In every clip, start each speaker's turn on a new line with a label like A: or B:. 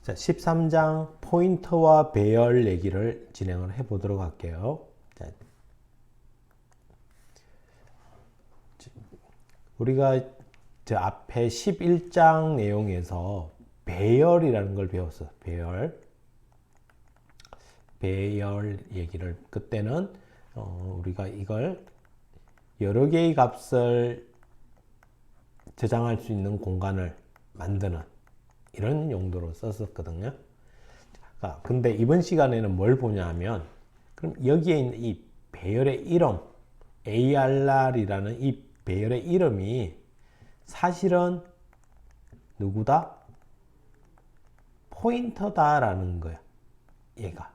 A: 자, 13장 포인터와 배열 얘기를 진행을 해 보도록 할게요. 자, 우리가 저 앞에 11장 내용에서 배열이라는 걸 배웠어. 배열 얘기를 그때는 우리가 이걸 여러 개의 값을 저장할 수 있는 공간을 만드는 이런 용도로 썼었거든요. 근데 이번 시간에는 뭘 보냐 하면, 그럼 여기에 있는 이 배열의 이름, ARR이라는 이 배열의 이름이 사실은 누구다? 포인터다라는 거야, 얘가.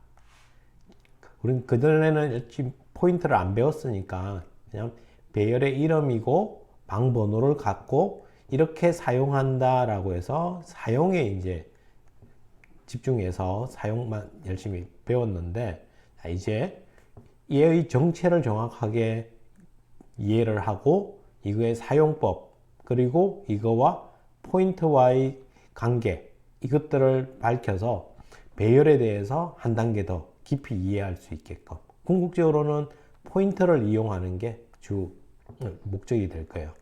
A: 우린 그전에는 지금 포인터를 안 배웠으니까 그냥 배열의 이름이고 방 번호를 갖고 이렇게 사용한다라고 해서 사용에 이제 집중해서 사용만 열심히 배웠는데, 이제 얘의 정체를 정확하게 이해를 하고 이거의 사용법, 그리고 이거와 포인트와의 관계, 이것들을 밝혀서 배열에 대해서 한 단계 더 깊이 이해할 수 있게끔, 궁극적으로는 포인터를 이용하는 게 주 목적이 될 거예요.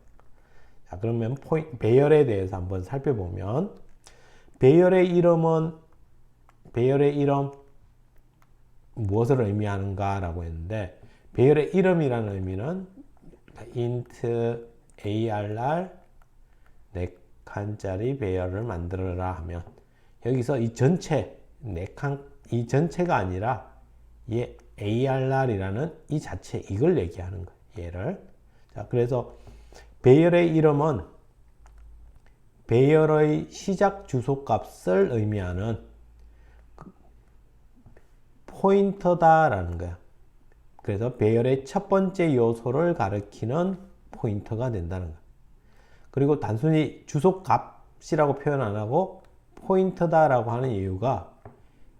A: 자, 그러면 배열에 대해서 한번 살펴보면, 배열의 이름 무엇을 의미하는가라고 했는데, 배열의 이름이라는 의미는 int arr 4칸짜리 배열을 만들어라 하면, 여기서 이 전체 4칸, 이 전체가 아니라 얘 arr이라는 이 자체, 이걸 얘기하는 거예요. 얘를. 자, 그래서 배열의 이름은 배열의 시작 주소 값을 의미하는 포인터다라는 거야. 그래서 배열의 첫 번째 요소를 가리키는 포인터가 된다는 거야. 그리고 단순히 주소 값이라고 표현 안 하고 포인터다라고 하는 이유가,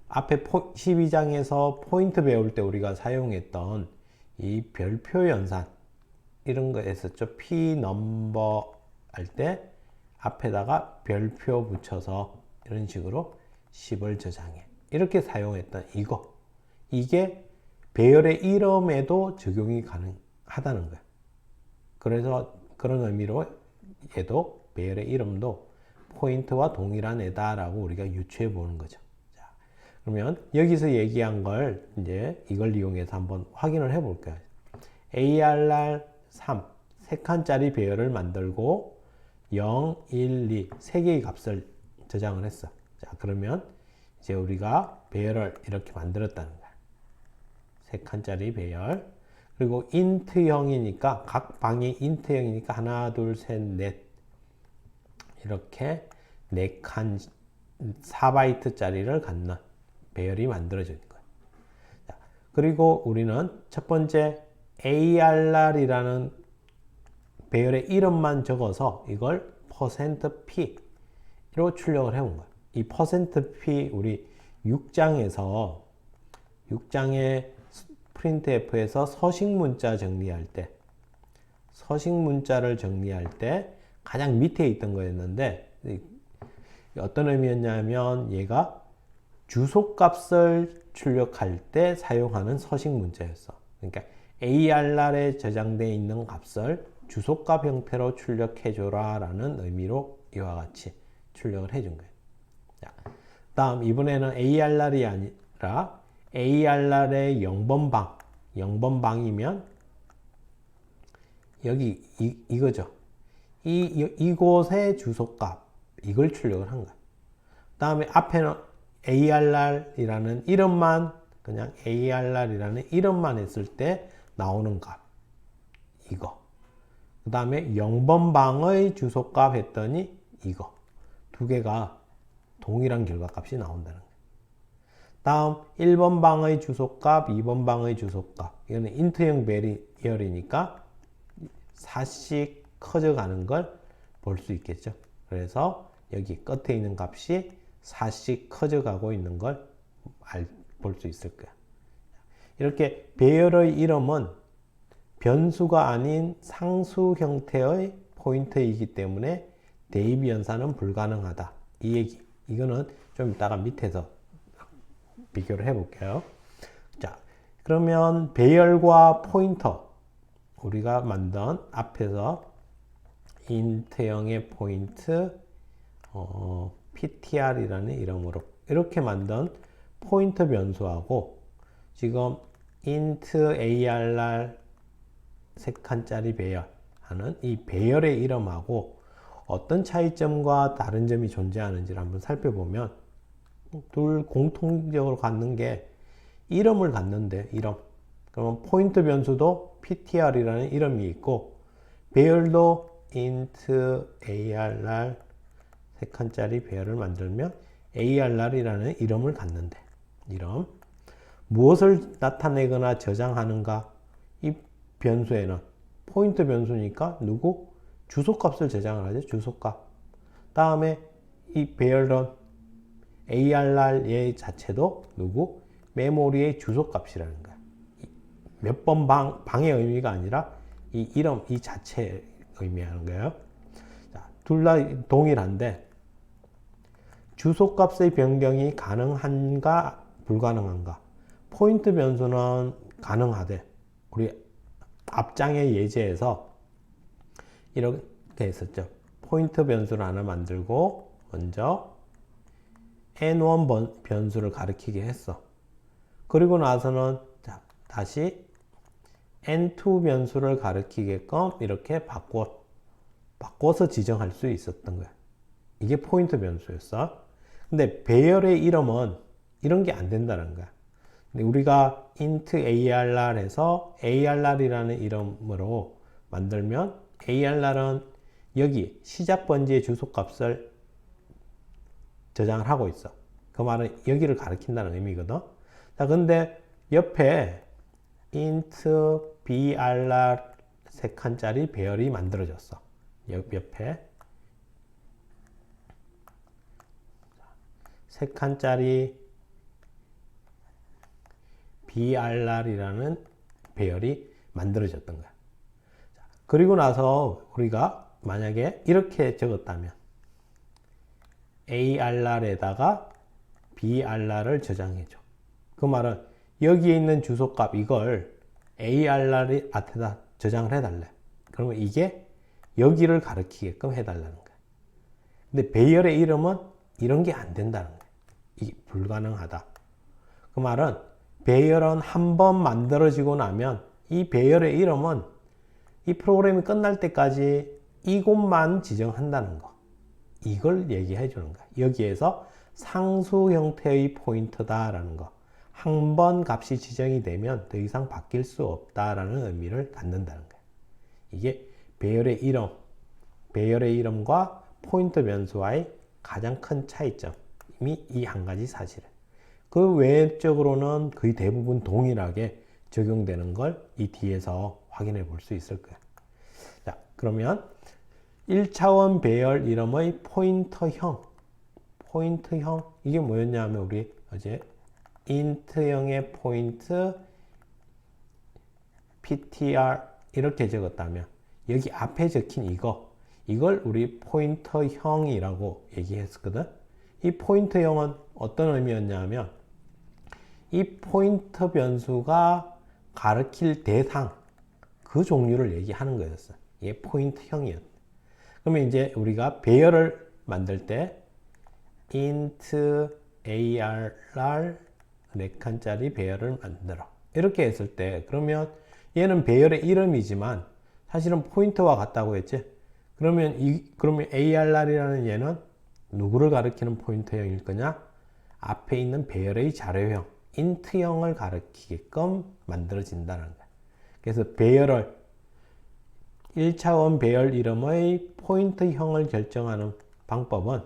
A: 앞에 12장에서 포인트 배울 때 우리가 사용했던 이 별표 연산, 이런 거 했었죠. P 넘버 할 때 앞에다가 별표 붙여서 이런 식으로 10을 저장해, 이렇게 사용했던 이게 배열의 이름에도 적용이 가능하다는 거야. 그래서 그런 의미로 얘도 배열의 이름도 포인트와 동일한 애다라고 우리가 유추해 보는 거죠. 자, 그러면 여기서 얘기한 걸 이제 이걸 이용해서 한번 확인을 해 볼까요? ARR 3, 3칸짜리 배열을 만들고 0, 1, 2, 3개의 값을 저장을 했어. 자, 그러면 이제 우리가 배열을 이렇게 만들었다는 거야. 3칸짜리 배열. 그리고 int형이니까, 각 방이 int형이니까 하나, 둘, 셋, 넷, 이렇게 4칸 4바이트짜리를 갖는 배열이 만들어지는 거야. 자, 그리고 우리는 첫 번째 ARR이라는 배열의 이름만 적어서 이걸 %P로 출력을 해온 거야. 이 %P 우리 6장의 printf에서 서식 문자를 정리할 때 가장 밑에 있던 거였는데, 어떤 의미였냐면 얘가 주소값을 출력할 때 사용하는 서식 문자였어. 그러니까 ARR에 저장되어 있는 값을 주소값 형태로 출력해줘라 라는 의미로 이와 같이 출력을 해준 거예요. 자, 다음 이번에는 ARR이 아니라 ARR의 0번방이면 여기 이거죠. 이곳의 주소값, 이걸 출력을 한 거야. 다음에 앞에는 ARR이라는 이름만, 그냥 ARR이라는 이름만 했을 때 나오는 값, 이거. 그 다음에 0번방의 주소값 했더니 이거. 두 개가 동일한 결과값이 나온다는 거예요. 다음 1번방의 주소값, 2번방의 주소값. 이거는 인트형 배열이니까 4씩 커져가는 걸 볼 수 있겠죠. 그래서 여기 끝에 있는 값이 4씩 커져가고 있는 걸 볼 수 있을 거야. 이렇게 배열의 이름은 변수가 아닌 상수 형태의 포인터이기 때문에 대입 연산은 불가능하다. 이 이거는 좀 이따가 밑에서 비교를 해 볼게요. 자, 그러면 배열과 포인터 우리가 만든 앞에서 int형의 포인트 ptr이라는 이름으로 이렇게 만든 포인터 변수하고 지금 int arr 3칸짜리 배열하는 이 배열의 이름하고 어떤 차이점과 다른 점이 존재하는지를 한번 살펴보면 둘 공통적으로 갖는 게 이름을 갖는데 이름. 그러면 포인터 변수도 ptr이라는 이름이 있고 배열도 int arr 3칸짜리 배열을 만들면 arr이라는 이름을 갖는데 이름. 무엇을 나타내거나 저장하는가? 이 변수에는 포인터 변수니까 누구? 주소값을 저장을 하죠. 주소값. 다음에 이 배열은 arr 얘 자체도 누구? 메모리의 주소값이라는 거야. 몇 번 방의 의미가 아니라 이 이름 이 자체의 의미하는 거예요. 둘 다 동일한데 주소값의 변경이 가능한가 불가능한가? 포인트 변수는 가능하대. 우리 앞장의 예제에서 이렇게 했었죠. 포인트 변수를 하나 만들고 먼저 n1 변수를 가리키게 했어. 그리고 나서는 다시 n2 변수를 가리키게끔 이렇게 바꿔서 지정할 수 있었던 거야. 이게 포인트 변수였어. 근데 배열의 이름은 이런 게 안 된다는 거야. 근데 우리가 int arr 해서 arr이라는 이름으로 만들면 arr은 여기 시작 번지의 주소값을 저장을 하고 있어. 그 말은 여기를 가리킨다는 의미거든. 자, 근데 옆에 int brr 3칸짜리 배열이 만들어졌어. 옆에 3칸짜리 br이라는 배열이 만들어졌던 거야. 그리고 나서 우리가 만약에 이렇게 적었다면 arr에다가 br을 저장해줘. 그 말은 여기에 있는 주소값 이걸 arr 앞에다 저장을 해달래. 그러면 이게 여기를 가리키게끔 해달라는 거야. 근데 배열의 이름은 이런 게 안 된다는 거야. 이게 불가능하다. 그 말은 배열은 한 번 만들어지고 나면 이 배열의 이름은 이 프로그램이 끝날 때까지 이곳만 지정한다는 거. 이걸 얘기해 주는 거야. 여기에서 상수 형태의 포인터다라는 거. 한 번 값이 지정이 되면 더 이상 바뀔 수 없다라는 의미를 갖는다는 거야. 이게 배열의 이름과 포인터 변수와의 가장 큰 차이점이 이 한 가지 사실이에요. 그 외적으로는 거의 대부분 동일하게 적용되는 걸 이 뒤에서 확인해 볼 수 있을 거예요. 자, 그러면 1차원 배열 이름의 포인터형 이게 뭐였냐 하면 우리 어제 int형의 포인트 ptr 이렇게 적었다면 여기 앞에 적힌 이걸 우리 포인터형이라고 얘기했었거든. 이 포인터형은 어떤 의미였냐 하면 이 포인터 변수가 가리킬 대상 그 종류를 얘기하는 거였어. 이게 포인트형이었다. 그러면 이제 우리가 배열을 만들 때 int arr 4칸짜리 배열을 만들어. 이렇게 했을 때 그러면 얘는 배열의 이름이지만 사실은 포인터와 같다고 했지. 그러면 arr이라는 얘는 누구를 가리키는 포인터형일 거냐? 앞에 있는 배열의 자료형 int형을 가리키게끔 만들어진다는 거야. 그래서 배열을 1차원 배열 이름의 포인트형을 결정하는 방법은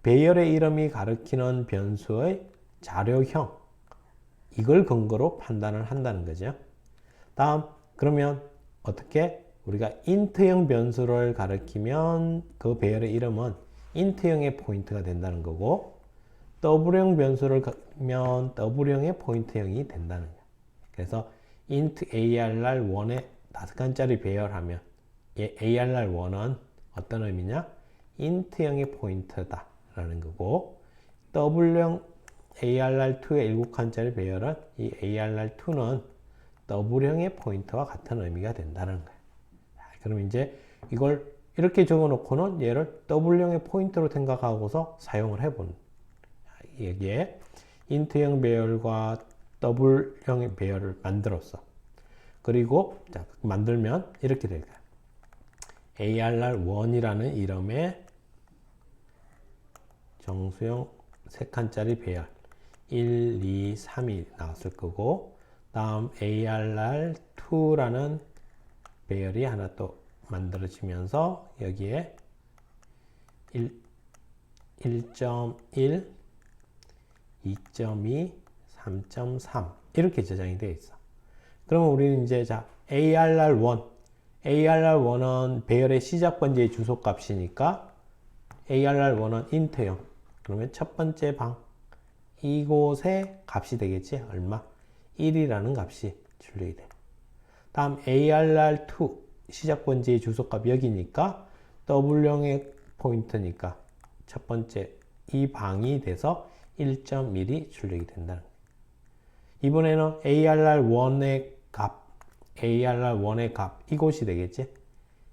A: 배열의 이름이 가리키는 변수의 자료형 이걸 근거로 판단을 한다는 거죠. 다음 그러면 어떻게 우리가 int형 변수를 가리키면 그 배열의 이름은 int형의 포인트가 된다는 거고 w형 변수를 가면 w형의 포인트형이 된다는 거예요. 그래서 int arr1에 5칸짜리 배열하면 arr1은 어떤 의미냐? int형의 포인트다 라는 거고 W형 ARR2의 7칸짜리 배열은 이 ARR2는 W형의 포인터와 같은 의미가 된다는 거예요. 그럼 이제 이걸 이렇게 적어 놓고는 얘를 W형의 포인터로 생각하고서 사용을 해본 여기에 int형 배열과 W형의 배열을 만들었어. 그리고 자, 만들면 이렇게 될 거야. ARR1이라는 이름의 정수형 3칸짜리 배열 1, 2, 3이 나왔을 거고, 다음 ARR2라는 배열이 하나 또 만들어지면서 여기에 1.1, 2.2, 3.3 이렇게 저장이 되어 있어. 그러면 우리는 이제 자 ARR1은 배열의 시작 번째의 주소 값이니까 ARR1은 int형. 그러면 첫 번째 방 이곳의 값이 되겠지. 얼마? 1이라는 값이 출력이 돼. 다음 ARR2 시작 번째의 주소값 여기니까 W형의 포인트니까 첫 번째 이 방이 돼서 1.1이 출력이 된다는 거예요. 이번에는 ARR1의 값 이곳이 되겠지.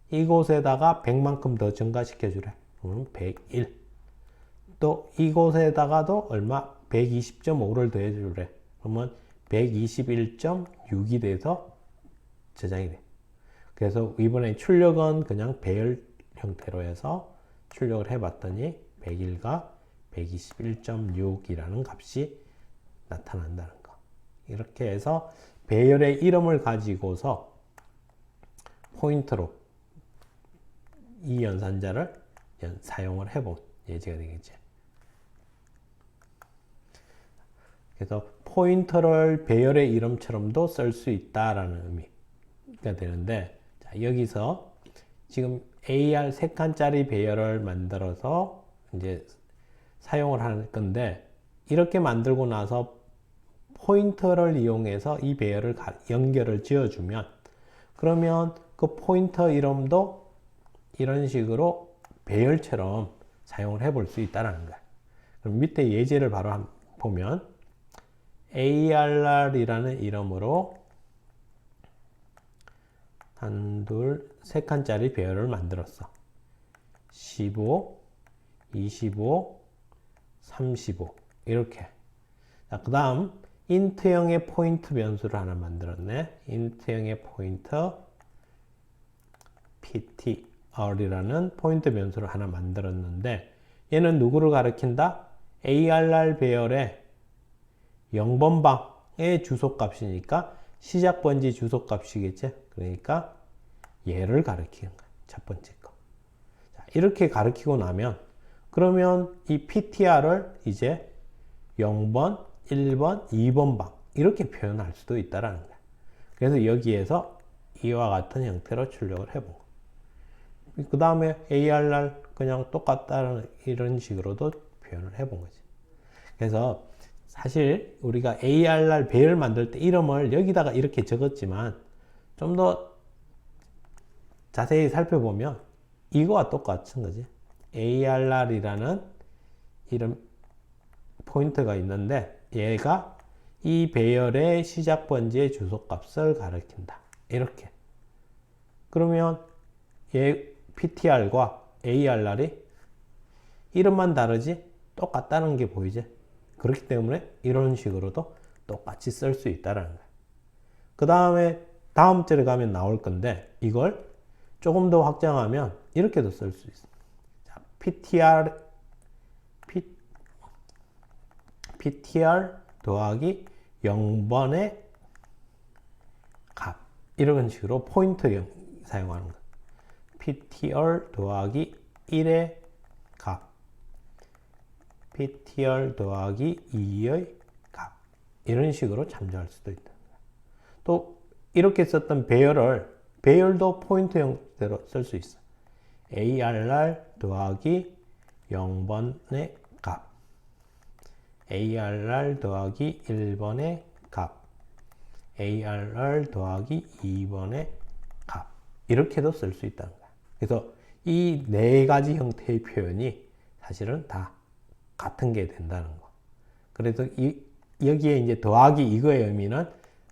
A: 이곳에다가 100만큼 더 증가시켜 주래. 그러면 101. 또 이곳에다가도 얼마? 120.5를 더해 주래. 그러면 121.6이 돼서 저장이 돼. 그래서 이번에 출력은 그냥 배열 형태로 해서 출력을 해봤더니 101과 121.6이라는 값이 나타난다는 거. 이렇게 해서 배열의 이름을 가지고서 포인터로 이 연산자를 사용을 해본 예제가 되겠지. 그래서 포인터를 배열의 이름처럼도 쓸 수 있다라는 의미가 되는데, 자, 여기서 지금 AR 3칸짜리 배열을 만들어서 이제 사용을 하는 건데, 이렇게 만들고 나서 포인터를 이용해서 이 배열을 연결을 지어주면, 그러면 그 포인터 이름도 이런 식으로 배열처럼 사용을 해볼 수 있다는 거야. 그럼 밑에 예제를 바로 보면 ARR이라는 이름으로 단둘 3칸짜리 배열을 만들었어. 15, 25, 35 이렇게. 자, 그 다음 int형의 포인트 변수를 하나 만들었네. int형의 포인터 ptr이라는 포인트 변수를 하나 만들었는데, 얘는 누구를 가리킨다? ARR 배열의 0번 방의 주소값이니까 시작 번지 주소값이겠지. 그러니까 얘를 가리키는 거야. 첫 번째 거. 자, 이렇게 가리키고 나면 그러면 이 PTR을 이제 0번, 1번, 2번 방 이렇게 표현할 수도 있다라는 거야. 그래서 여기에서 이와 같은 형태로 출력을 해본 거야. 그 다음에 ARR 그냥 똑같다는 이런 식으로도 표현을 해본 거지. 그래서 사실 우리가 ARR 배열 만들 때 이름을 여기다가 이렇게 적었지만 좀 더 자세히 살펴보면 이거와 똑같은 거지. ARR이라는 이름 포인트가 있는데 얘가 이 배열의 시작 번지의 주소값을 가리킨다. 이렇게. 그러면 얘 PTR과 ARR이 이름만 다르지 똑같다는 게 보이지. 그렇기 때문에 이런 식으로도 똑같이 쓸 수 있다는 거예요. 그 다음에 다음 절에 가면 나올 건데 이걸 조금 더 확장하면 이렇게도 쓸 수 있어. 자, PTR 더하기 0번의 값 이런 식으로 포인트 사용하는 거. PTR 더하기 1의 값, PTR 더하기 2의 값 이런 식으로 참조할 수도 있다. 또 이렇게 썼던 배열도 포인트 형태로 쓸 수 있어. ARR 더하기 0번의 값, ARR 더하기 1번의 값, ARR 더하기 2번의 값 이렇게도 쓸 수 있다는 거야. 그래서 이 네 가지 형태의 표현이 사실은 다 같은 게 된다는 거. 그래서 여기에 이제 더하기 이거의 의미는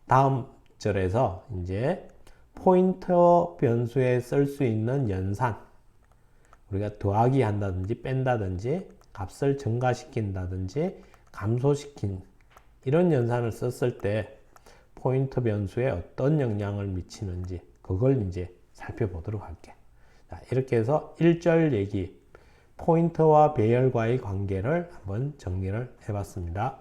A: 다음 절에서 이제 포인터 변수에 쓸 수 있는 연산, 우리가 더하기 한다든지 뺀다든지 값을 증가시킨다든지 감소시킨 이런 연산을 썼을 때 포인터 변수에 어떤 영향을 미치는지 그걸 이제 살펴보도록 할게. 자, 이렇게 해서 1절 얘기 포인터와 배열과의 관계를 한번 정리를 해봤습니다.